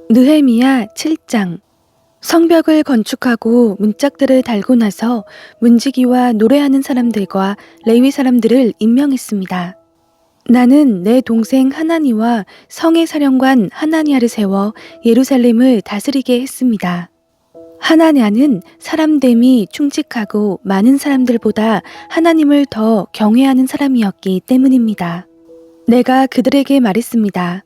느헤미야 7장. 성벽을 건축하고 문짝들을 달고 나서 문지기와 노래하는 사람들과 레위 사람들을 임명했습니다. 나는 내 동생 하나니와 성의 사령관 하나니아를 세워 예루살렘을 다스리게 했습니다. 하나냐는 사람됨이 충직하고 많은 사람들보다 하나님을 더 경외하는 사람이었기 때문입니다. 내가 그들에게 말했습니다.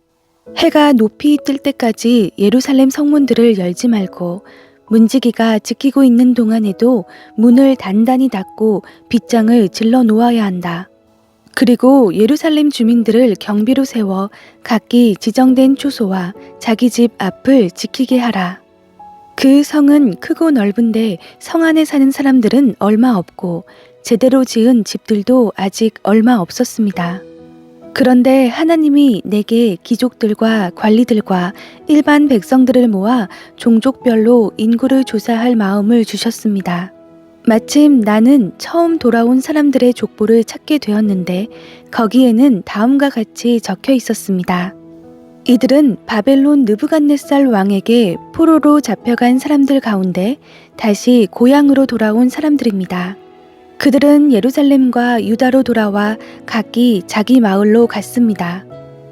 해가 높이 뜰 때까지 예루살렘 성문들을 열지 말고 문지기가 지키고 있는 동안에도 문을 단단히 닫고 빗장을 질러 놓아야 한다. 그리고 예루살렘 주민들을 경비로 세워 각기 지정된 초소와 자기 집 앞을 지키게 하라. 그 성은 크고 넓은데 성 안에 사는 사람들은 얼마 없고 제대로 지은 집들도 아직 얼마 없었습니다. 그런데 하나님이 내게 귀족들과 관리들과 일반 백성들을 모아 종족별로 인구를 조사할 마음을 주셨습니다. 마침 나는 처음 돌아온 사람들의 족보를 찾게 되었는데 거기에는 다음과 같이 적혀 있었습니다. 이들은 바벨론 느부갓네살 왕에게 포로로 잡혀간 사람들 가운데 다시 고향으로 돌아온 사람들입니다. 그들은 예루살렘과 유다로 돌아와 각기 자기 마을로 갔습니다.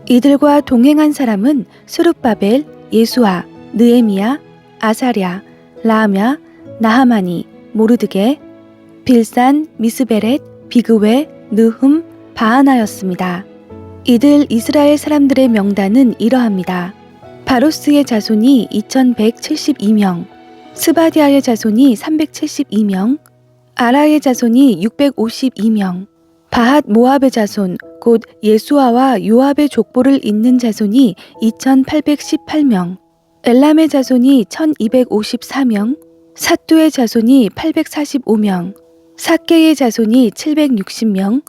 이들과 동행한 사람은 스룹바벨, 예수아, 느헤미야, 아사랴, 라하냐, 나하마니, 모르드게, 빌산, 미스베렛, 비그웨, 느흠, 바하나였습니다. 이들 이스라엘 사람들의 명단은 이러합니다. 바로스의 자손이 2172명, 스바디아의 자손이 372명, 아라의 자손이 652명, 바핫 모압의 자손, 곧 예수아와 요압의 족보를 잇는 자손이 2818명, 엘람의 자손이 1254명, 삿두의 자손이 845명, 삭개의 자손이 760명,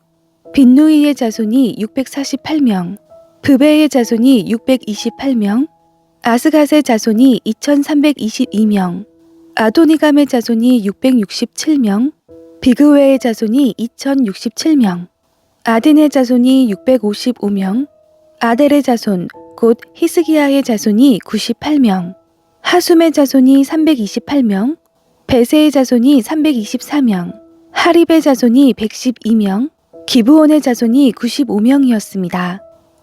빈누이의 자손이 648명, 브베의 자손이 628명, 아스갓의 자손이 2322명, 아도니감의 자손이 667명, 비그웨의 자손이 2067명, 아딘의 자손이 655명, 아델의 자손, 곧 히스기야의 자손이 98명, 하숨의 자손이 328명, 베세의 자손이 324명, 하립의 자손이 112명, 기브온의 자손이 95명이었습니다.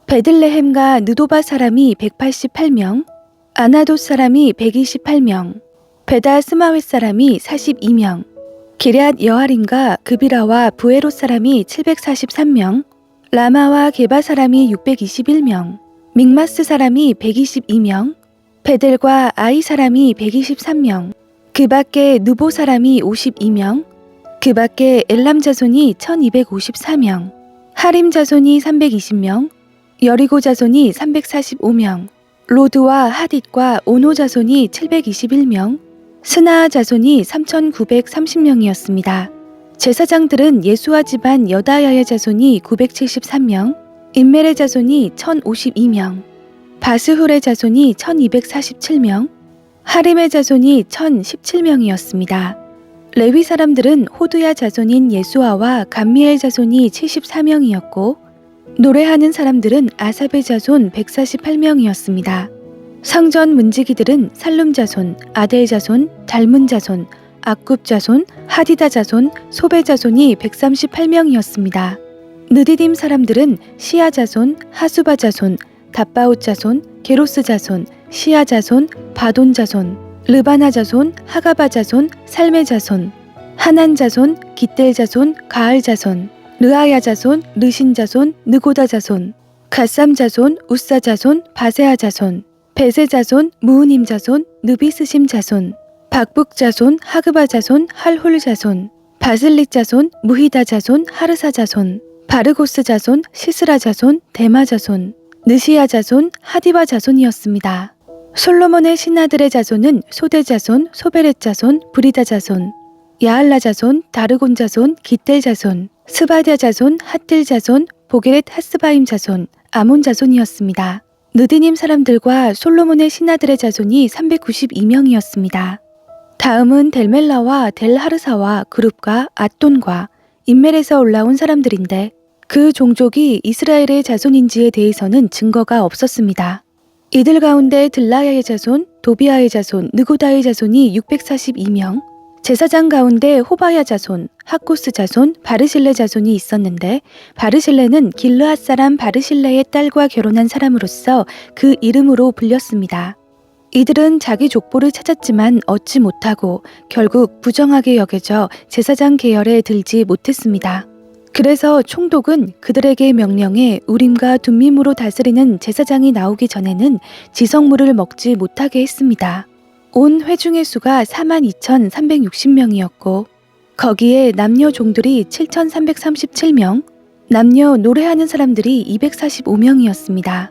베들레헴과 느도바 사람이 188명, 아나돗 사람이 128명, 베다 스마웻 사람이 42명, 기럇 여아림과 그비라와 부에롯 사람이 743명, 라마와 게바 사람이 621명, 믹마스 사람이 122명, 베델과 아이 사람이 123명, 그 밖에 느보 사람이 52명, 그 밖에 엘람 자손이 1254명, 하림 자손이 320명, 여리고 자손이 345명, 로드와 하딧과 오노 자손이 721명, 스나아 자손이 3930명이었습니다. 제사장들은 예수아 집안 여다야의 자손이 973명, 임멜의 자손이 1052명, 바스훌의 자손이 1247명, 하림의 자손이 1017명이었습니다. 레위 사람들은 호두야 자손인 예수아와 감미엘 자손이 74명이었고 노래하는 사람들은 아삽의 자손 148명이었습니다. 성전 문지기들은 살룸 자손, 아델 자손, 달문 자손, 악굽 자손, 하디다 자손, 소베 자손이 138명이었습니다. 느디딤 사람들은 시아 자손, 하수바 자손, 답바옷 자손, 게로스 자손, 시아 자손, 바돈 자손, 르바나 자손, 하가바 자손, 살메 자손, 하난 자손, 깃델 자손, 가알 자손, 르아야 자손, 르신 자손, 느고다 자손, 갓삼 자손, 우사 자손, 바세아 자손, 베세 자손, 무우님 자손, 느비스심 자손, 박북 자손, 하그바 자손, 할홀 자손, 바슬릭 자손, 무히다 자손, 하르사 자손, 바르고스 자손, 시스라 자손, 데마 자손, 느시야 자손, 하디바 자손이었습니다. 솔로몬의 신하들의 자손은 소대 자손, 소베렛 자손, 브리다 자손, 야알라 자손, 다르곤 자손, 깃델 자손, 스바디아 자손, 핫딜 자손, 보게렛 하스바임 자손, 아몬 자손이었습니다. 느디님 사람들과 솔로몬의 신하들의 자손이 392명이었습니다. 다음은 델멜라와 델하르사와 그룹과 앗돈과 인멜에서 올라온 사람들인데 그 종족이 이스라엘의 자손인지에 대해서는 증거가 없었습니다. 이들 가운데 들라야의 자손, 도비아의 자손, 느고다의 자손이 642명, 제사장 가운데 호바야 자손, 학고스 자손, 바르실레 자손이 있었는데 바르실레는 길르앗 사람 바르실레의 딸과 결혼한 사람으로서 그 이름으로 불렸습니다. 이들은 자기 족보를 찾았지만 얻지 못하고 결국 부정하게 여겨져 제사장 계열에 들지 못했습니다. 그래서 총독은 그들에게 명령해 우림과 둠밈으로 다스리는 제사장이 나오기 전에는 지성물을 먹지 못하게 했습니다. 온 회중의 수가 42,360명이었고 거기에 남녀 종들이 7,337명, 남녀 노래하는 사람들이 245명이었습니다.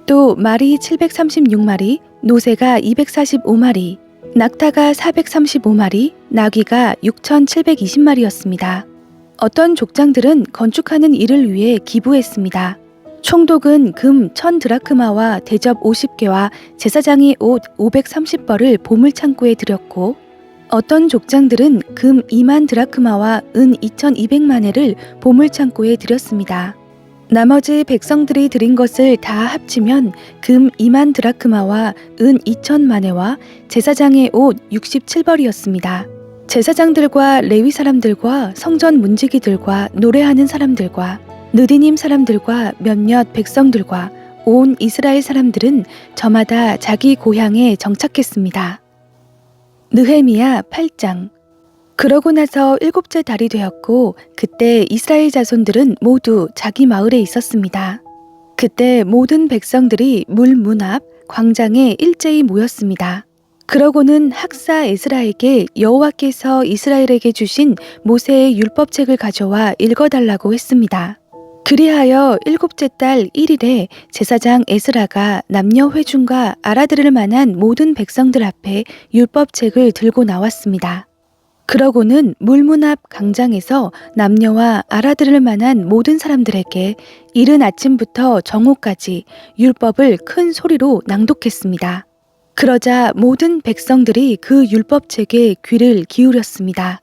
또 말이 736마리, 노새가 245마리, 낙타가 435마리, 나귀가 6,720마리였습니다. 어떤 족장들은 건축하는 일을 위해 기부했습니다. 총독은 금 1,000드라크마와 대접 50개와 제사장이 옷 530벌을 보물창고에 들였고 어떤 족장들은 금 2만 드라크마와 은 2,200만회를 보물창고에 들였습니다. 나머지 백성들이 드린 것을 다 합치면 금 2만 드라크마와 은 2,000만회와 제사장의 옷 67벌이었습니다. 제사장들과 레위 사람들과 성전 문지기들과 노래하는 사람들과 느디님 사람들과 몇몇 백성들과 온 이스라엘 사람들은 저마다 자기 고향에 정착했습니다. 느헤미야 8장. 그러고 나서 7째 달이 되었고 그때 이스라엘 자손들은 모두 자기 마을에 있었습니다. 그때 모든 백성들이 물 문 앞 광장에 일제히 모였습니다. 그러고는 학사 에스라에게 여호와께서 이스라엘에게 주신 모세의 율법책을 가져와 읽어달라고 했습니다. 그리하여 7째 달 1일에 제사장 에스라가 남녀 회중과 알아들을 만한 모든 백성들 앞에 율법책을 들고 나왔습니다. 그러고는 물문 앞 광장에서 남녀와 알아들을 만한 모든 사람들에게 이른 아침부터 정오까지 율법을 큰 소리로 낭독했습니다. 그러자 모든 백성들이 그 율법책에 귀를 기울였습니다.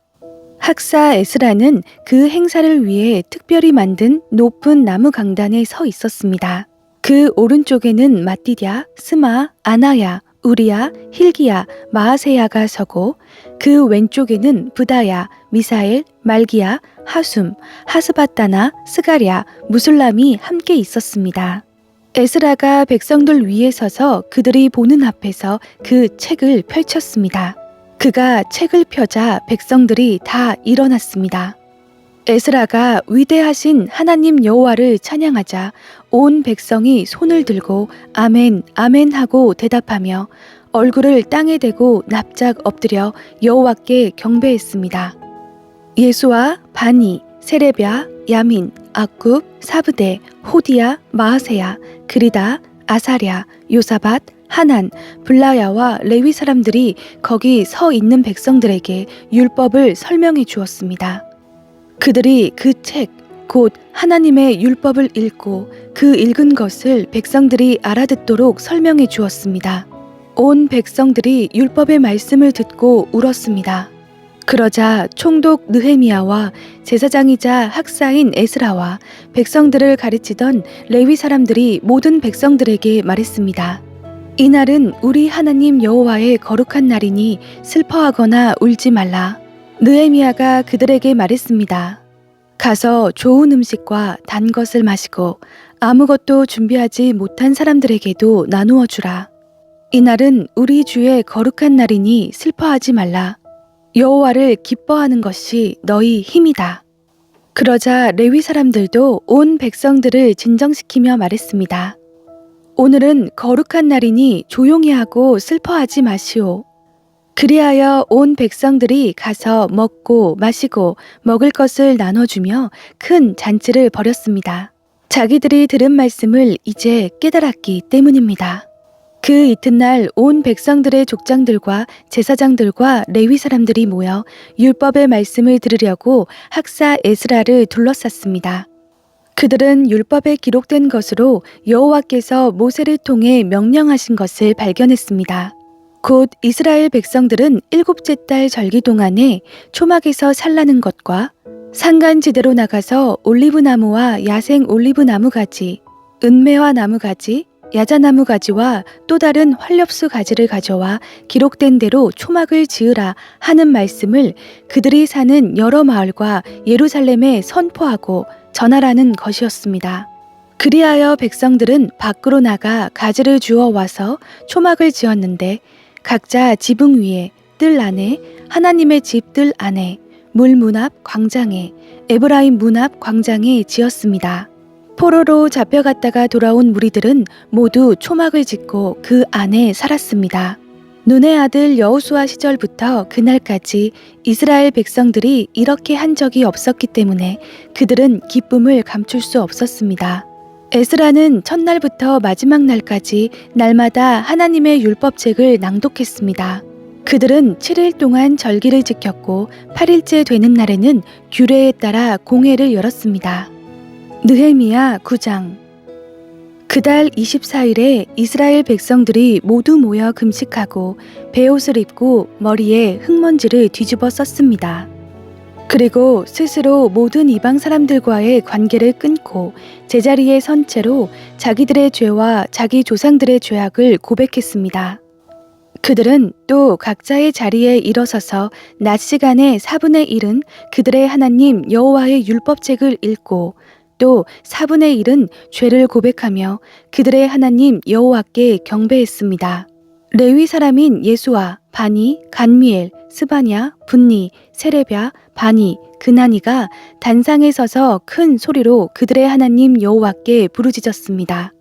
학사 에스라는 그 행사를 위해 특별히 만든 높은 나무 강단에 서 있었습니다. 그 오른쪽에는 마띠랴, 스마, 아나야, 우리야, 힐기야, 마아세야가 서고 그 왼쪽에는 브다야, 미사엘, 말기야, 하숨, 하스바따나, 스가랴, 무술람이 함께 있었습니다. 에스라가 백성들 위에 서서 그들이 보는 앞에서 그 책을 펼쳤습니다. 그가 책을 펴자 백성들이 다 일어났습니다. 에스라가 위대하신 하나님 여호와를 찬양하자 온 백성이 손을 들고 아멘, 아멘 하고 대답하며 얼굴을 땅에 대고 납작 엎드려 여호와께 경배했습니다. 예수와 바니, 세레뵏, 야민, 악굽, 사브데, 호디야, 마아세야, 그리다, 아사랴, 요사밧, 하난, 블라야와 레위 사람들이 거기 서 있는 백성들에게 율법을 설명해 주었습니다. 그들이 그 책, 곧 하나님의 율법을 읽고 그 읽은 것을 백성들이 알아듣도록 설명해 주었습니다. 온 백성들이 율법의 말씀을 듣고 울었습니다. 그러자 총독 느헤미야와 제사장이자 학사인 에스라와 백성들을 가르치던 레위 사람들이 모든 백성들에게 말했습니다. 이날은 우리 하나님 여호와의 거룩한 날이니 슬퍼하거나 울지 말라. 느헤미야가 그들에게 말했습니다. 가서 좋은 음식과 단 것을 마시고 아무것도 준비하지 못한 사람들에게도 나누어 주라. 이날은 우리 주의 거룩한 날이니 슬퍼하지 말라. 여호와를 기뻐하는 것이 너희 힘이다. 그러자 레위 사람들도 온 백성들을 진정시키며 말했습니다. 오늘은 거룩한 날이니 조용히 하고 슬퍼하지 마시오. 그리하여 온 백성들이 가서 먹고 마시고 먹을 것을 나눠주며 큰 잔치를 벌였습니다. 자기들이 들은 말씀을 이제 깨달았기 때문입니다. 그 이튿날 온 백성들의 족장들과 제사장들과 레위 사람들이 모여 율법의 말씀을 들으려고 학사 에스라를 둘러쌌습니다. 그들은 율법에 기록된 것으로 여호와께서 모세를 통해 명령하신 것을 발견했습니다. 곧 이스라엘 백성들은 7째 달 절기 동안에 초막에서 살라는 것과 산간지대로 나가서 올리브나무와 야생 올리브나무 가지, 은매화 나무 가지, 야자나무 가지와 또 다른 활엽수 가지를 가져와 기록된 대로 초막을 지으라 하는 말씀을 그들이 사는 여러 마을과 예루살렘에 선포하고 전하라는 것이었습니다. 그리하여 백성들은 밖으로 나가 가지를 주워 와서 초막을 지었는데 각자 지붕 위에, 뜰 안에, 하나님의 집 뜰 안에, 물 문 앞 광장에, 에브라임 문 앞 광장에 지었습니다. 포로로 잡혀갔다가 돌아온 무리들은 모두 초막을 짓고 그 안에 살았습니다. 눈의 아들 여호수아 시절부터 그날까지 이스라엘 백성들이 이렇게 한 적이 없었기 때문에 그들은 기쁨을 감출 수 없었습니다. 에스라는 첫날부터 마지막 날까지 날마다 하나님의 율법책을 낭독했습니다. 그들은 7일 동안 절기를 지켰고 8일째 되는 날에는 규례에 따라 공회를 열었습니다. 느헤미야 9장. 그달 24일에 이스라엘 백성들이 모두 모여 금식하고 베옷을 입고 머리에 흙먼지를 뒤집어 썼습니다. 그리고 스스로 모든 이방 사람들과의 관계를 끊고 제자리에 선 채로 자기들의 죄와 자기 조상들의 죄악을 고백했습니다. 그들은 또 각자의 자리에 일어서서 낮 시간의 4분의 1은 그들의 하나님 여호와의 율법책을 읽고 또 4분의 1은 죄를 고백하며 그들의 하나님 여호와께 경배했습니다. 레위 사람인 예수와 바니, 간미엘, 스바냐, 분니, 세레뵭, 바니, 그나니가 단상에 서서 큰 소리로 그들의 하나님 여호와께 부르짖었습니다.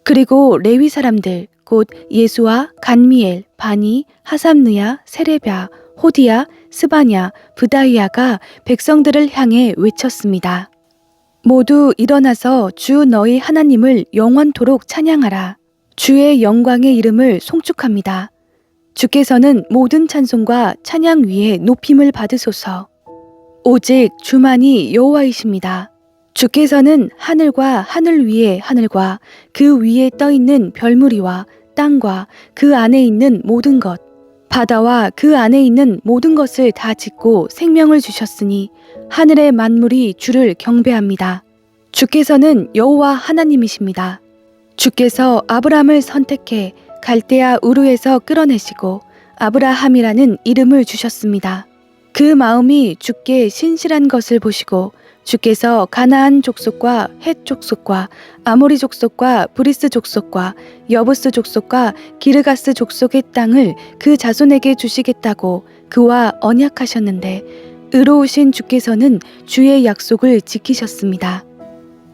그리고 레위 사람들 곧 예수와 간미엘, 바니, 하삼느야, 세레뵭, 호디야, 스바냐, 브다이아가 백성들을 향해 외쳤습니다. 모두 일어나서 주 너희 하나님을 영원토록 찬양하라. 주의 영광의 이름을 송축합니다. 주께서는 모든 찬송과 찬양 위에 높임을 받으소서. 오직 주만이 여호와이십니다. 주께서는 하늘과 하늘 위의 하늘과 그 위에 떠 있는 별무리와 땅과 그 안에 있는 모든 것, 바다와 그 안에 있는 모든 것을 다 짓고 생명을 주셨으니 하늘의 만물이 주를 경배합니다. 주께서는 여호와 하나님이십니다. 주께서 아브람을 선택해 갈대아 우르에서 끌어내시고 아브라함이라는 이름을 주셨습니다. 그 마음이 주께 신실한 것을 보시고 주께서 가나안 족속과 헷 족속과 아모리 족속과 브리스 족속과 여부스 족속과 기르가스 족속의 땅을 그 자손에게 주시겠다고 그와 언약하셨는데 의로우신 주께서는 주의 약속을 지키셨습니다.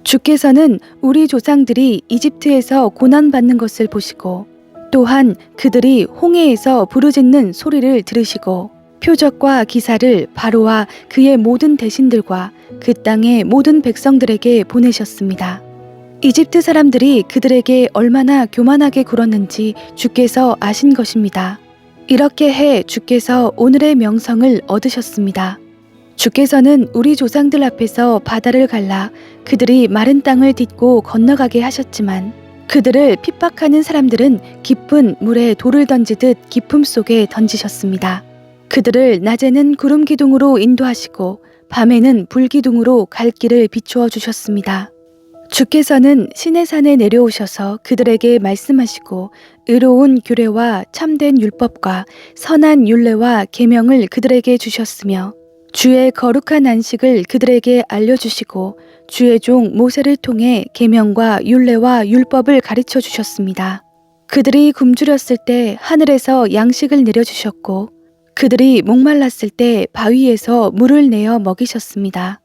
주께서는 우리 조상들이 이집트에서 고난받는 것을 보시고 또한 그들이 홍해에서 부르짖는 소리를 들으시고 표적과 기사를 바로와 그의 모든 대신들과 그 땅의 모든 백성들에게 보내셨습니다. 이집트 사람들이 그들에게 얼마나 교만하게 굴었는지 주께서 아신 것입니다. 이렇게 해 주께서 오늘의 명성을 얻으셨습니다. 주께서는 우리 조상들 앞에서 바다를 갈라 그들이 마른 땅을 딛고 건너가게 하셨지만 그들을 핍박하는 사람들은 깊은 물에 돌을 던지듯 깊음 속에 던지셨습니다. 그들을 낮에는 구름 기둥으로 인도하시고 밤에는 불 기둥으로 갈 길을 비추어 주셨습니다. 주께서는 시내산에 내려오셔서 그들에게 말씀하시고 의로운 규례와 참된 율법과 선한 율례와 계명을 그들에게 주셨으며 주의 거룩한 안식을 그들에게 알려주시고 주의 종 모세를 통해 계명과 율례와 율법을 가르쳐 주셨습니다. 그들이 굶주렸을 때 하늘에서 양식을 내려주셨고 그들이 목말랐을 때 바위에서 물을 내어 먹이셨습니다.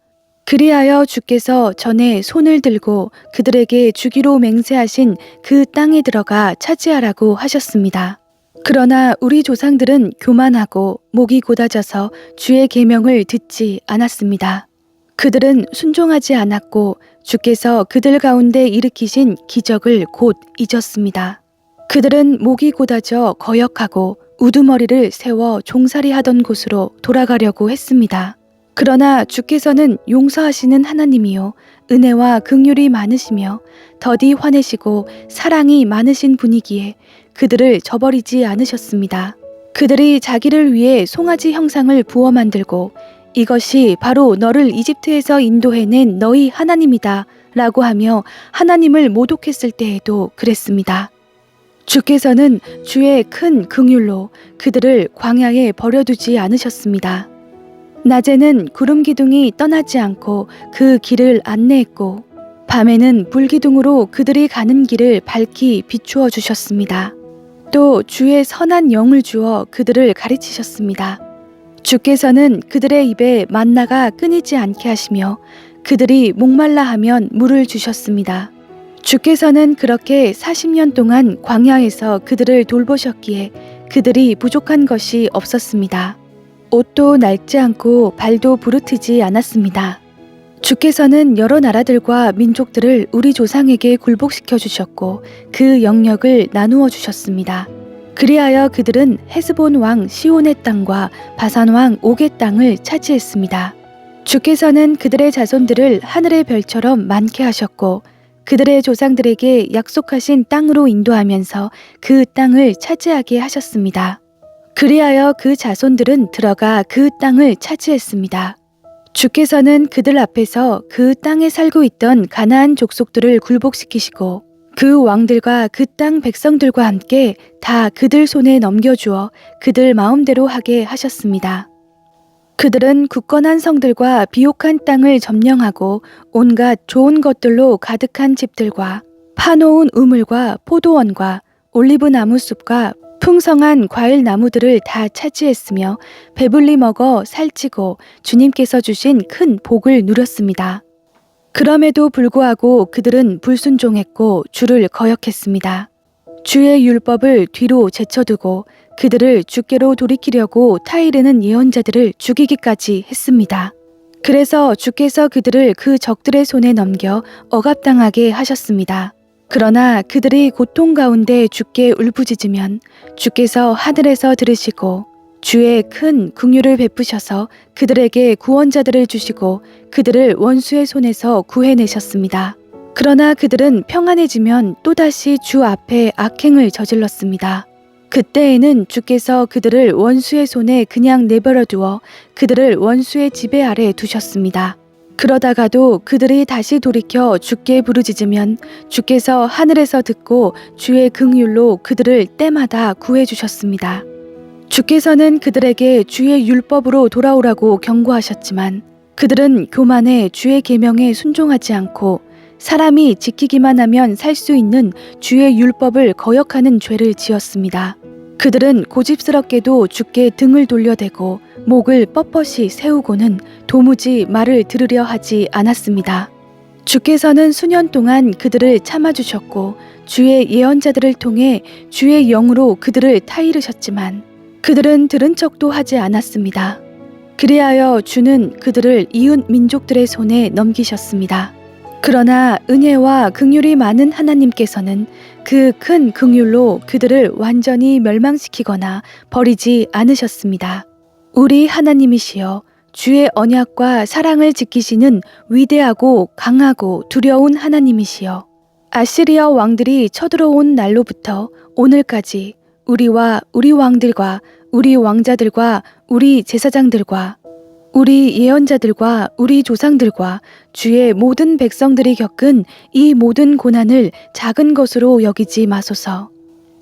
그리하여 주께서 전에 손을 들고 그들에게 주기로 맹세하신 그 땅에 들어가 차지하라고 하셨습니다. 그러나 우리 조상들은 교만하고 목이 곧아져서 주의 계명을 듣지 않았습니다. 그들은 순종하지 않았고 주께서 그들 가운데 일으키신 기적을 곧 잊었습니다. 그들은 목이 곧아져 거역하고 우두머리를 세워 종살이하던 곳으로 돌아가려고 했습니다. 그러나 주께서는 용서하시는 하나님이요 은혜와 긍휼이 많으시며 더디 화내시고 사랑이 많으신 분이기에 그들을 저버리지 않으셨습니다. 그들이 자기를 위해 송아지 형상을 부어 만들고 이것이 바로 너를 이집트에서 인도해낸 너희 하나님이다 라고 하며 하나님을 모독했을 때에도 그랬습니다. 주께서는 주의 큰 긍휼로 그들을 광야에 버려두지 않으셨습니다. 낮에는 구름 기둥이 떠나지 않고 그 길을 안내했고 밤에는 불기둥으로 그들이 가는 길을 밝히 비추어 주셨습니다. 또 주의 선한 영을 주어 그들을 가르치셨습니다. 주께서는 그들의 입에 만나가 끊이지 않게 하시며 그들이 목말라 하면 물을 주셨습니다. 주께서는 그렇게 40년 동안 광야에서 그들을 돌보셨기에 그들이 부족한 것이 없었습니다. 옷도 낡지 않고 발도 부르트지 않았습니다. 주께서는 여러 나라들과 민족들을 우리 조상에게 굴복시켜 주셨고 그 영역을 나누어 주셨습니다. 그리하여 그들은 헤스본 왕 시온의 땅과 바산 왕 옥의 땅을 차지했습니다. 주께서는 그들의 자손들을 하늘의 별처럼 많게 하셨고 그들의 조상들에게 약속하신 땅으로 인도하면서 그 땅을 차지하게 하셨습니다. 그리하여 그 자손들은 들어가 그 땅을 차지했습니다. 주께서는 그들 앞에서 그 땅에 살고 있던 가나안 족속들을 굴복시키시고 그 왕들과 그 땅 백성들과 함께 다 그들 손에 넘겨주어 그들 마음대로 하게 하셨습니다. 그들은 굳건한 성들과 비옥한 땅을 점령하고 온갖 좋은 것들로 가득한 집들과 파놓은 우물과 포도원과 올리브 나무숲과 풍성한 과일 나무들을 다 차지했으며 배불리 먹어 살찌고 주님께서 주신 큰 복을 누렸습니다. 그럼에도 불구하고 그들은 불순종했고 주를 거역했습니다. 주의 율법을 뒤로 제쳐두고 그들을 주께로 돌이키려고 타이르는 예언자들을 죽이기까지 했습니다. 그래서 주께서 그들을 그 적들의 손에 넘겨 억압당하게 하셨습니다. 그러나 그들이 고통 가운데 주께 울부짖으면 주께서 하늘에서 들으시고 주의 큰 긍휼을 베푸셔서 그들에게 구원자들을 주시고 그들을 원수의 손에서 구해내셨습니다. 그러나 그들은 평안해지면 또다시 주 앞에 악행을 저질렀습니다. 그때에는 주께서 그들을 원수의 손에 그냥 내버려 두어 그들을 원수의 지배 아래 두셨습니다. 그러다가도 그들이 다시 돌이켜 주께 부르짖으면 주께서 하늘에서 듣고 주의 긍휼로 그들을 때마다 구해 주셨습니다. 주께서는 그들에게 주의 율법으로 돌아오라고 경고하셨지만 그들은 교만해 주의 계명에 순종하지 않고 사람이 지키기만 하면 살 수 있는 주의 율법을 거역하는 죄를 지었습니다. 그들은 고집스럽게도 주께 등을 돌려대고 목을 뻣뻣이 세우고는 도무지 말을 들으려 하지 않았습니다. 주께서는 수년 동안 그들을 참아주셨고 주의 예언자들을 통해 주의 영으로 그들을 타이르셨지만 그들은 들은 척도 하지 않았습니다. 그리하여 주는 그들을 이웃 민족들의 손에 넘기셨습니다. 그러나 은혜와 긍휼이 많은 하나님께서는 그 큰 긍휼로 그들을 완전히 멸망시키거나 버리지 않으셨습니다. 우리 하나님이시여 주의 언약과 사랑을 지키시는 위대하고 강하고 두려운 하나님이시여 아시리아 왕들이 쳐들어온 날로부터 오늘까지 우리와 우리 왕들과 우리 왕자들과 우리 제사장들과 우리 예언자들과 우리 조상들과 주의 모든 백성들이 겪은 이 모든 고난을 작은 것으로 여기지 마소서.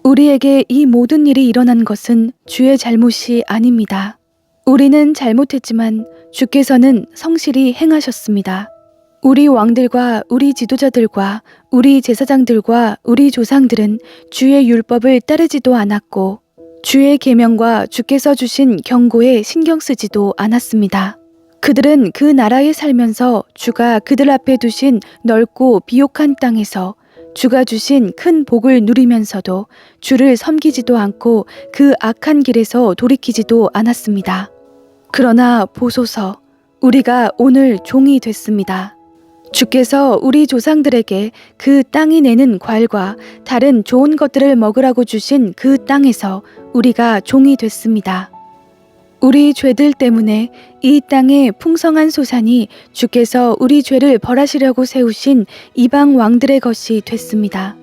우리에게 이 모든 일이 일어난 것은 주의 잘못이 아닙니다. 우리는 잘못했지만 주께서는 성실히 행하셨습니다. 우리 왕들과 우리 지도자들과 우리 제사장들과 우리 조상들은 주의 율법을 따르지도 않았고 주의 계명과 주께서 주신 경고에 신경 쓰지도 않았습니다. 그들은 그 나라에 살면서 주가 그들 앞에 두신 넓고 비옥한 땅에서 주가 주신 큰 복을 누리면서도 주를 섬기지도 않고 그 악한 길에서 돌이키지도 않았습니다. 그러나 보소서, 우리가 오늘 종이 됐습니다. 주께서 우리 조상들에게 그 땅이 내는 과일과 다른 좋은 것들을 먹으라고 주신 그 땅에서 우리가 종이 됐습니다. 우리 죄들 때문에 이 땅의 풍성한 소산이 주께서 우리 죄를 벌하시려고 세우신 이방 왕들의 것이 됐습니다.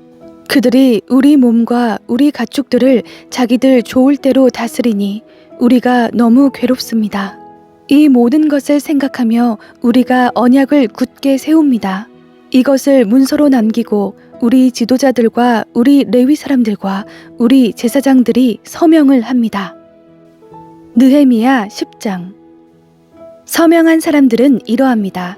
그들이 우리 몸과 우리 가축들을 자기들 좋을 대로 다스리니 우리가 너무 괴롭습니다. 이 모든 것을 생각하며 우리가 언약을 굳게 세웁니다. 이것을 문서로 남기고 우리 지도자들과 우리 레위 사람들과 우리 제사장들이 서명을 합니다. 느헤미야 10장. 서명한 사람들은 이러합니다.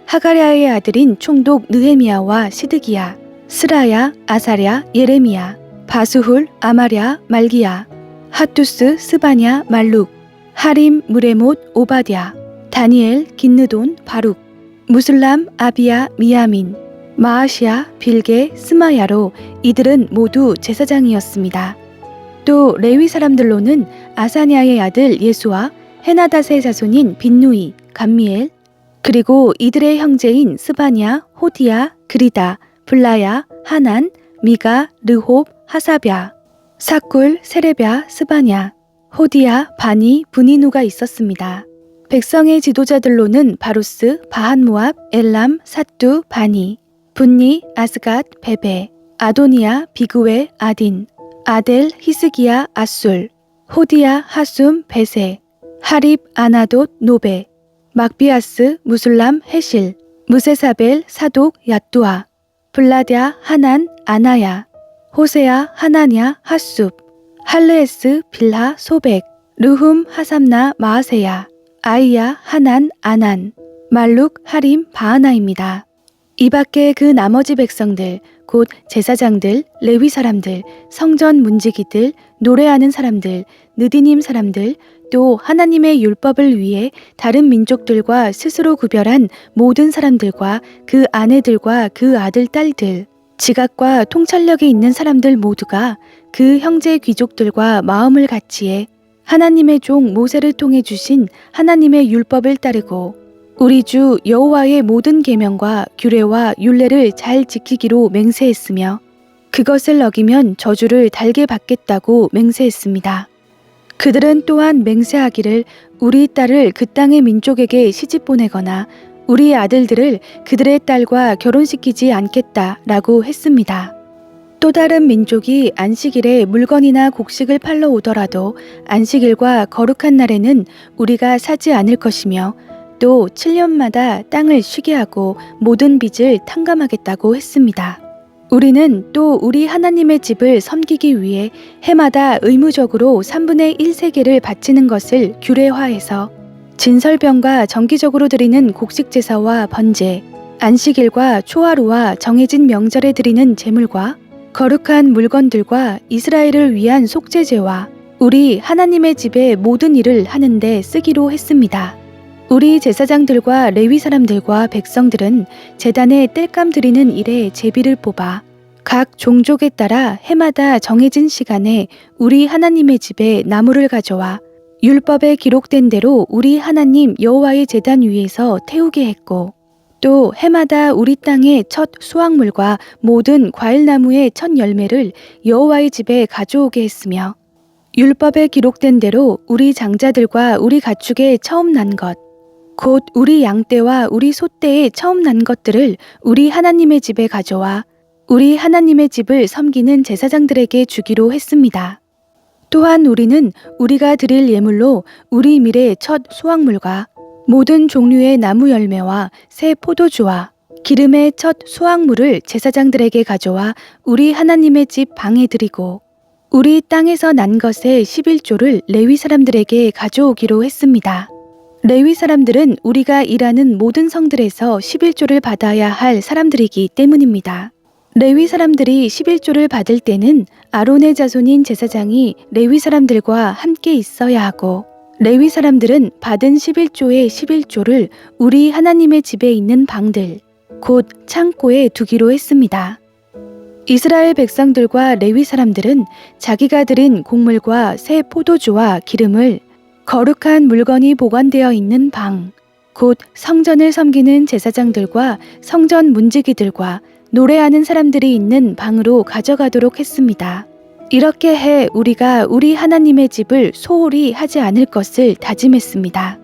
하가랴의 아들인 총독 느헤미야와 시드기야, 스라야, 아사랴, 예레미야, 바수훌, 아마랴, 말기야, 핫투스, 스바냐, 말룩, 하림, 무레못, 오바댜, 다니엘, 긴느돈, 바룩, 무슬람, 아비야, 미야민, 마아시야, 빌게, 스마야로 이들은 모두 제사장이었습니다. 또 레위 사람들로는 아사냐의 아들 예수와 헤나닷의 자손인 빈누이, 감미엘, 그리고 이들의 형제인 스바냐, 호디야, 그리다, 블라야, 하난, 미가, 르홉, 하사럜, 사꿀, 세레럜, 스바냐, 호디야, 바니, 브니누가 있었습니다. 백성의 지도자들로는 바루스, 바한모압, 엘람, 사뚜, 바니, 분니, 아스갓, 베베, 아도니아, 비그웨, 아딘, 아델, 히스기야, 아술, 호디야, 하숨, 베세, 하립, 아나돗, 노베, 막비아스, 무술람, 헤실, 무세사벨, 사독, 야뚜아, 블라랴, 하난, 아나야, 호세야, 하나냐, 하숲, 할르에스, 빌하, 소백, 르훔, 하삼나, 마아세야, 아이야, 하난, 아난, 말룩, 하림, 바하나입니다. 이 밖에 그 나머지 백성들, 곧 제사장들, 레위 사람들, 성전 문지기들, 노래하는 사람들, 느디님 사람들, 또 하나님의 율법을 위해 다른 민족들과 스스로 구별한 모든 사람들과 그 아내들과 그 아들, 딸들, 지각과 통찰력이 있는 사람들 모두가 그 형제 귀족들과 마음을 같이해 하나님의 종 모세를 통해 주신 하나님의 율법을 따르고 우리 주 여호와의 모든 계명과 규례와 율례를 잘 지키기로 맹세했으며 그것을 어기면 저주를 달게 받겠다고 맹세했습니다. 그들은 또한 맹세하기를 우리 딸을 그 땅의 민족에게 시집 보내거나 우리 아들들을 그들의 딸과 결혼시키지 않겠다라고 했습니다. 또 다른 민족이 안식일에 물건이나 곡식을 팔러 오더라도 안식일과 거룩한 날에는 우리가 사지 않을 것이며 또 7년마다 땅을 쉬게 하고 모든 빚을 탕감하겠다고 했습니다. 우리는 또 우리 하나님의 집을 섬기기 위해 해마다 의무적으로 3분의 1세계를 바치는 것을 규례화해서 진설병과 정기적으로 드리는 곡식 제사와 번제, 안식일과 초하루와 정해진 명절에 드리는 제물과 거룩한 물건들과 이스라엘을 위한 속죄제와 우리 하나님의 집의 모든 일을 하는데 쓰기로 했습니다. 우리 제사장들과 레위 사람들과 백성들은 제단에 땔감 드리는 일에 제비를 뽑아 각 종족에 따라 해마다 정해진 시간에 우리 하나님의 집에 나무를 가져와 율법에 기록된 대로 우리 하나님 여호와의 제단 위에서 태우게 했고 또 해마다 우리 땅의 첫 수확물과 모든 과일나무의 첫 열매를 여호와의 집에 가져오게 했으며 율법에 기록된 대로 우리 장자들과 우리 가축의 처음 난 것, 곧 우리 양떼와 우리 소떼의 처음 난 것들을 우리 하나님의 집에 가져와 우리 하나님의 집을 섬기는 제사장들에게 주기로 했습니다. 또한 우리는 우리가 드릴 예물로 우리 밀의 첫 수확물과 모든 종류의 나무 열매와 새 포도주와 기름의 첫 수확물을 제사장들에게 가져와 우리 하나님의 집 방에 드리고 우리 땅에서 난 것의 11조를 레위 사람들에게 가져오기로 했습니다. 레위 사람들은 우리가 일하는 모든 성들에서 11조를 받아야 할 사람들이기 때문입니다. 레위 사람들이 11조를 받을 때는 아론의 자손인 제사장이 레위 사람들과 함께 있어야 하고 레위 사람들은 받은 11조의 11조를 우리 하나님의 집에 있는 방들, 곧 창고에 두기로 했습니다. 이스라엘 백성들과 레위 사람들은 자기가 드린 곡물과 새 포도주와 기름을 거룩한 물건이 보관되어 있는 방, 곧 성전을 섬기는 제사장들과 성전 문지기들과 노래하는 사람들이 있는 방으로 가져가도록 했습니다. 이렇게 해 우리가 우리 하나님의 집을 소홀히 하지 않을 것을 다짐했습니다.